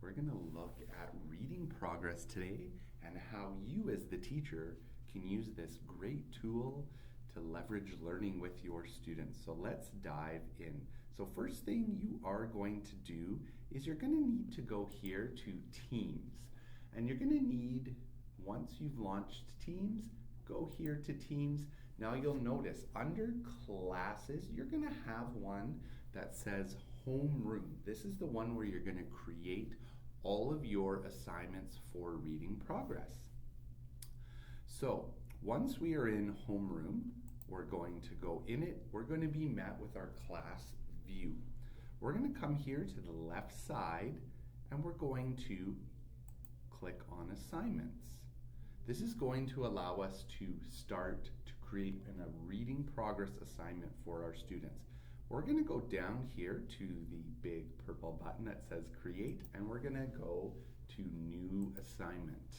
We're going to look at reading progress today and how you as the teacher can use this great tool to leverage learning with your students. So let's dive in. So first thing you are going to do is you're going to need to go here to Teams. And you're going to need, once you've launched Teams, go here to Teams. Now you'll notice under classes, you're going to have one that says homeroom. This is the one where you're going to create all of your assignments for reading progress. So once we are in homeroom, we're going to go in it. We're going to be met with our class view. We're going to come here to the left side and we're going to click on assignments. This is going to allow us to start to create a reading progress assignment for our students. We're going to go down here to the big purple button that says create, and we're going to go to new assignment.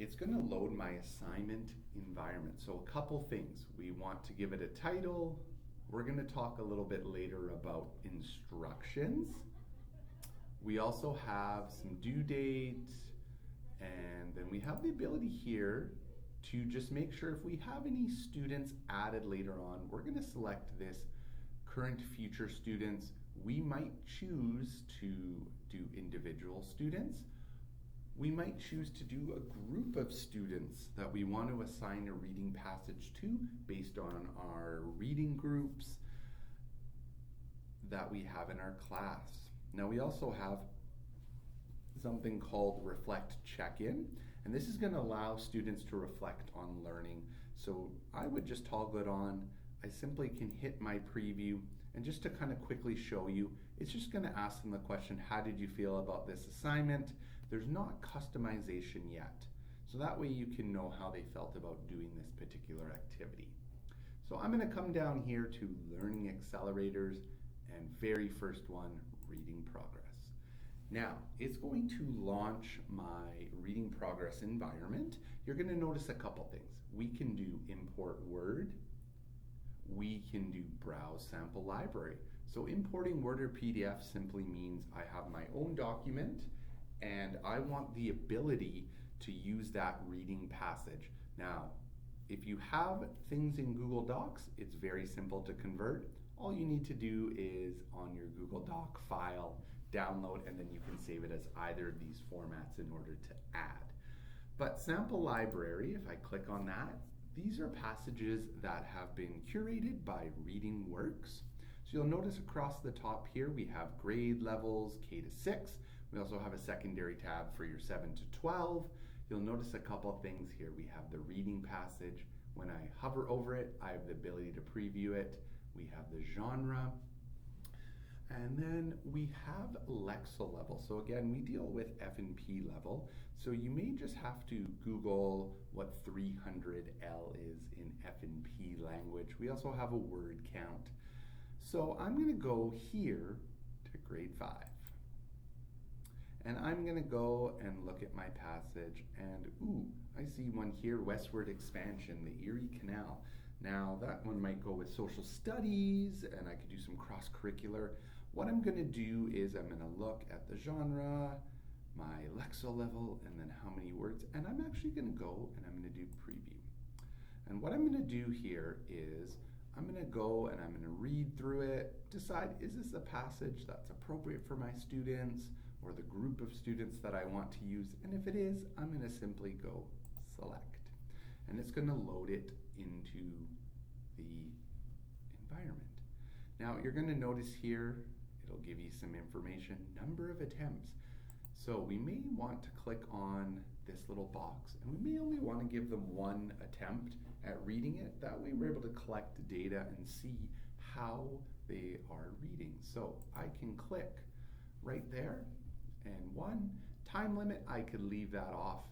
It's going to load my assignment environment. So a couple things. We want to give it a title. We're going to talk a little bit later about instructions. We also have some due date, and then we have the ability here to just make sure if we have any students added later on, we're going to select this current future students. We might choose to do individual students. We might choose to do a group of students that we want to assign a reading passage to based on our reading groups that we have in our class. Now we also have something called Reflect Check-In, and this is going to allow students to reflect on learning. So I would just toggle it on. I simply can hit my preview, and just to kind of quickly show you, it's just going to ask them the question, how did you feel about this assignment? There's not customization yet. So that way you can know how they felt about doing this particular activity. So I'm going to come down here to Learning Accelerators, and very first one, Reading Progress. Now, it's going to launch my reading progress environment. You're going to notice a couple things. We can do import Word. We can do browse sample library. So importing Word or PDF simply means I have my own document and I want the ability to use that reading passage. Now, if you have things in Google Docs, it's very simple to convert. All you need to do is on your Google Doc file, download, and then you can save it as either of these formats in order to add. But sample library, if I click on that, these are passages that have been curated by Reading Works. So you'll notice across the top here we have grade levels K to 6. We also have a secondary tab for your 7 to 12. You'll notice a couple things here. We have the reading passage. When I hover over it, I have the ability to preview it. We have the genre. And then we have Lexile level. So again, we deal with F&P level. So you may just have to Google what 300L is in F&P language. We also have a word count. So I'm going to go here to grade 5. And I'm going to go and look at my passage, and ooh, I see one here, Westward Expansion, the Erie Canal. Now that one might go with social studies, and I could do some cross-curricular. What I'm going to do is I'm going to look at the genre, my Lexile level, and then how many words, and I'm actually going to go and I'm going to do preview. And what I'm going to do here is I'm going to go and I'm going to read through it, decide is this a passage that's appropriate for my students or the group of students that I want to use, and if it is, I'm going to simply go select. And it's going to load it into the environment. Now you're going to notice here, it'll give you some information, number of attempts. So we may want to click on this little box, and we may only want to give them one attempt at reading it. That way we're able to collect data and see how they are reading. So I can click right there, and one time limit, I could leave that off.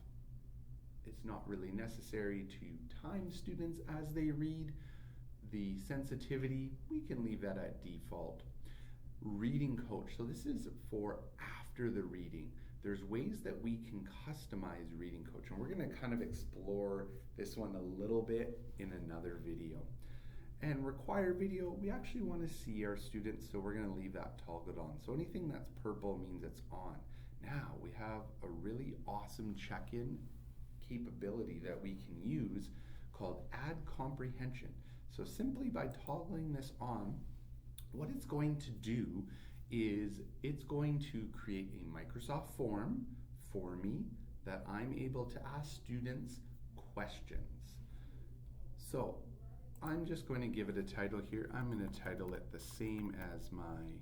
It's not really necessary to time students as they read. The sensitivity, we can leave that at default. Reading coach, so this is for after the reading. There's ways that we can customize reading coach, and we're going to kind of explore this one a little bit in another video. And require video, we actually want to see our students, so we're going to leave that toggled on. So anything that's purple means it's on. Now we have a really awesome check-in capability that we can use called add comprehension. So simply by toggling this on, what it's going to do is it's going to create a Microsoft form for me that I'm able to ask students questions. So I'm just going to give it a title here. I'm going to title it the same as my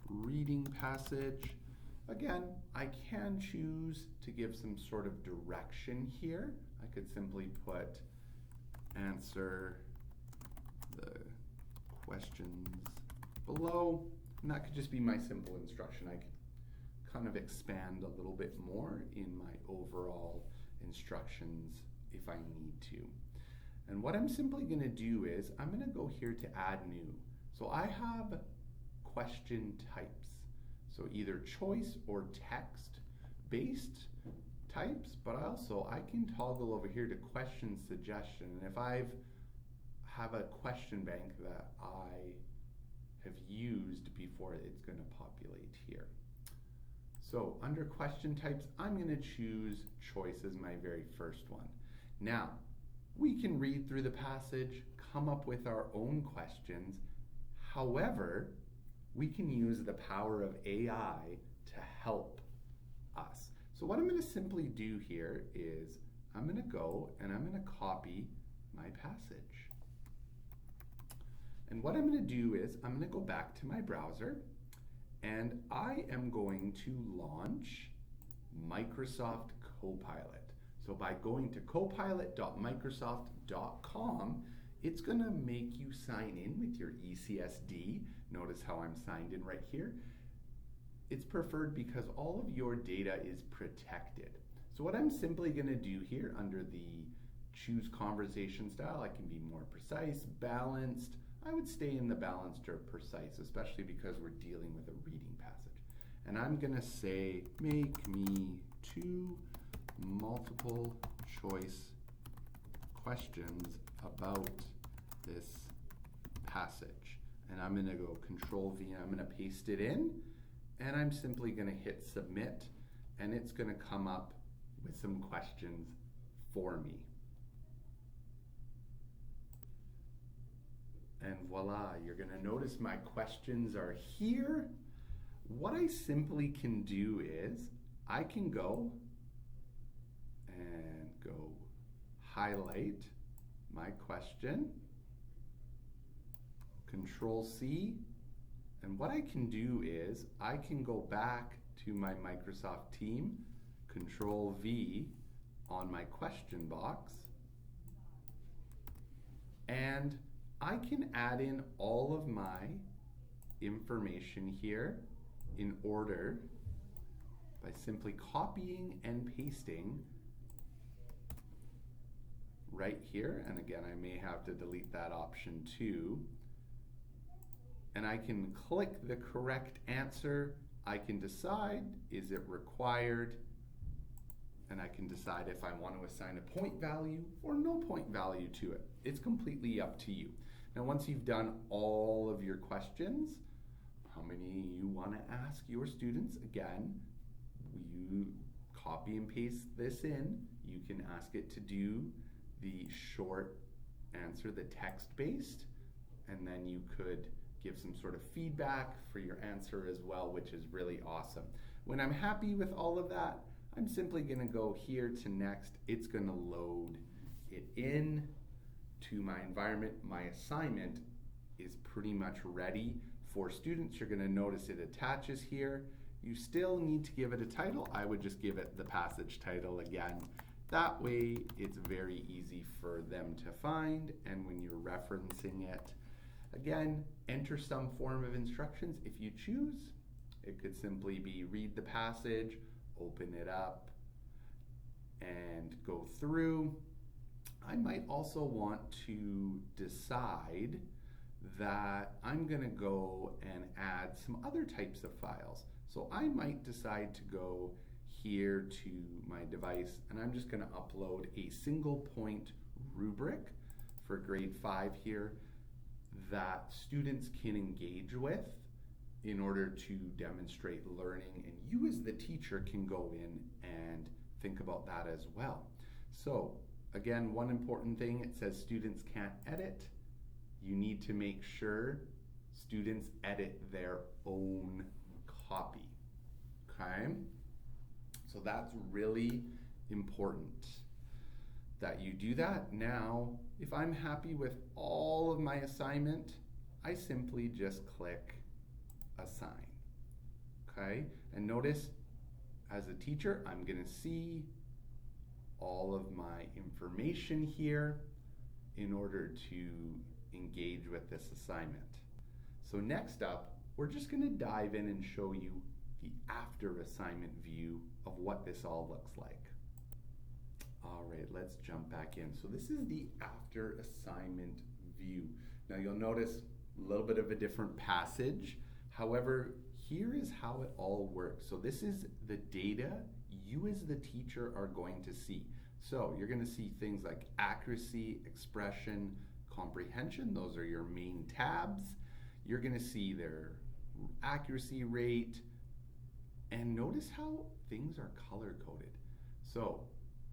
reading passage. Again, I can choose to give some sort of direction here. I could simply put answer the questions below, and that could just be my simple instruction. I could kind of expand a little bit more in my overall instructions if I need to. And what I'm simply going to do is I'm going to go here to add new. So I have question types. So either choice or text based types, but also I can toggle over here to question suggestion. And if I have a question bank that I have used before, it's going to populate here. So under question types, I'm going to choose choice as my very first one. Now, we can read through the passage, come up with our own questions. However, we can use the power of AI to help us. So what I'm going to simply do here is I'm going to go and I'm going to copy my passage. And what I'm going to do is I'm going to go back to my browser and I am going to launch Microsoft Copilot. So by going to copilot.microsoft.com, it's going to make you sign in with your ECSD. Notice how I'm signed in right here. It's preferred because all of your data is protected. So what I'm simply going to do here under the choose conversation style, I can be more precise, balanced. I would stay in the balanced or precise, especially because we're dealing with a reading passage. And I'm going to say, make me 2 multiple choice questions about this passage. And I'm going to go Control V and I'm going to paste it in, and I'm simply going to hit submit, and it's going to come up with some questions for me. And voila, you're going to notice my questions are here. What I simply can do is I can go highlight my question, Control C, and what I can do is I can go back to my Microsoft team, Control V on my question box, and I can add in all of my information here in order by simply copying and pasting right here. And again, I may have to delete that option too. And I can click the correct answer. I can decide, is it required? And I can decide if I want to assign a point value or no point value to it. It's completely up to you. Now, once you've done all of your questions, how many you want to ask your students, again, you copy and paste this in. You can ask it to do the short answer, the text-based, and then you could give some sort of feedback for your answer as well, which is really awesome. When I'm happy with all of that, I'm simply going to go here to next. It's going to load it in to my environment. My assignment is pretty much ready for students. You're going to notice it attaches here. You still need to give it a title. I would just give it the passage title again. That way it's very easy for them to find, and when you're referencing it, again, enter some form of instructions if you choose. It could simply be read the passage, open it up, and go through. I might also want to decide that I'm going to go and add some other types of files. So I might decide to go here to my device, and I'm just going to upload a single point rubric for grade 5 here. that students can engage with in order to demonstrate learning, and you as the teacher can go in and think about that as well. So again, one important thing, it says students can't edit. You need to make sure students edit their own copy, okay? So that's really important that you do that. Now, if I'm happy with all of my assignment, I simply just click assign, okay? And notice, as a teacher, I'm gonna see all of my information here in order to engage with this assignment. So next up, we're just gonna dive in and show you the after assignment view of what this all looks like. All right, let's jump back in. So this is the after assignment view. Now you'll notice a little bit of a different passage. However, here is how it all works. So this is the data you as the teacher are going to see. So you're gonna see things like accuracy, expression, comprehension. Those are your main tabs. You're gonna see their accuracy rate, and notice how things are color coded. So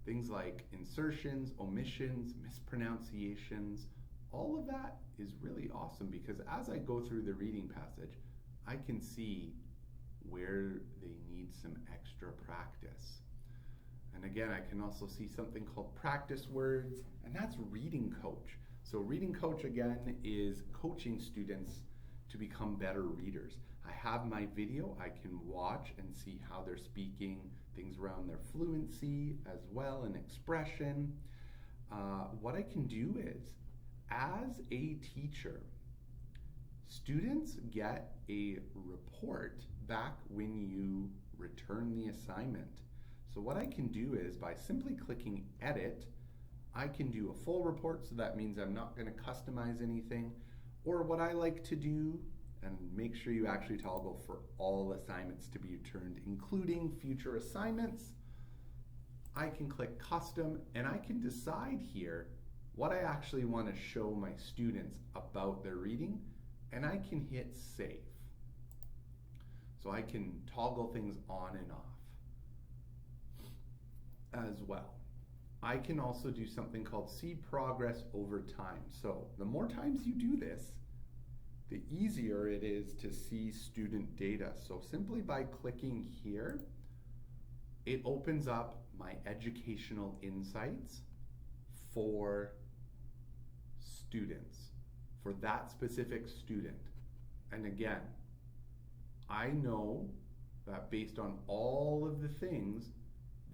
things like insertions, omissions, mispronunciations, all of that is really awesome because as I go through the reading passage, I can see where they need some extra practice. And again, I can also see something called practice words, and that's reading coach. So reading coach, again, is coaching students to become better readers. I have my video, I can watch and see how they're speaking, things around their fluency as well, and expression. What I can do is, as a teacher, students get a report back when you return the assignment. So what I can do is, by simply clicking edit, I can do a full report, so that means I'm not going to customize anything. Or what I like to do, and make sure you actually toggle for all assignments to be returned, including future assignments, I can click custom, and I can decide here what I actually want to show my students about their reading, and I can hit save. So I can toggle things on and off as well. I can also do something called see progress over time. So the more times you do this, the easier it is to see student data. So simply by clicking here, it opens up my educational insights for students, for that specific student. And again, I know that based on all of the things,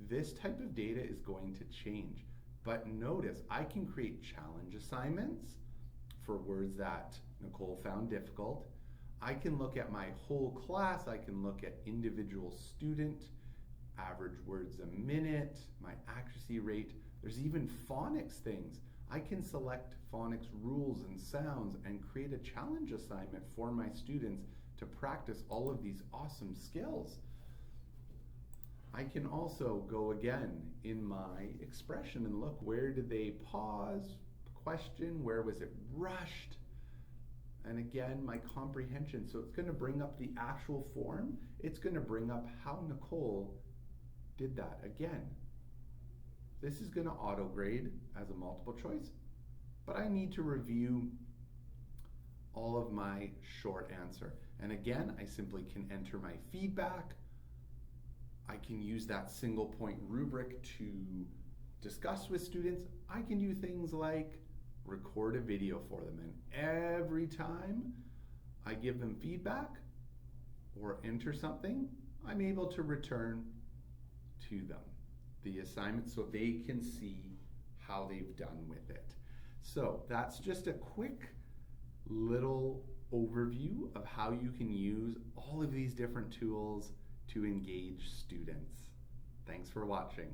this type of data is going to change. But notice, I can create challenge assignments for words that Nicole found difficult. I can look at my whole class, I can look at individual student, average words a minute, my accuracy rate. There's even phonics things. I can select phonics rules and sounds and create a challenge assignment for my students to practice all of these awesome skills. I can also go again in my expression and look, where did they pause, question, where was it rushed? And again, my comprehension. So it's going to bring up the actual form. It's going to bring up how Nicole did that. Again, this is going to auto grade as a multiple choice, but I need to review all of my short answer. And again, I simply can enter my feedback. I can use that single point rubric to discuss with students. I can do things like record a video for them, and every time I give them feedback or enter something, I'm able to return to them the assignment so they can see how they've done with it. So that's just a quick little overview of how you can use all of these different tools to engage students. Thanks for watching.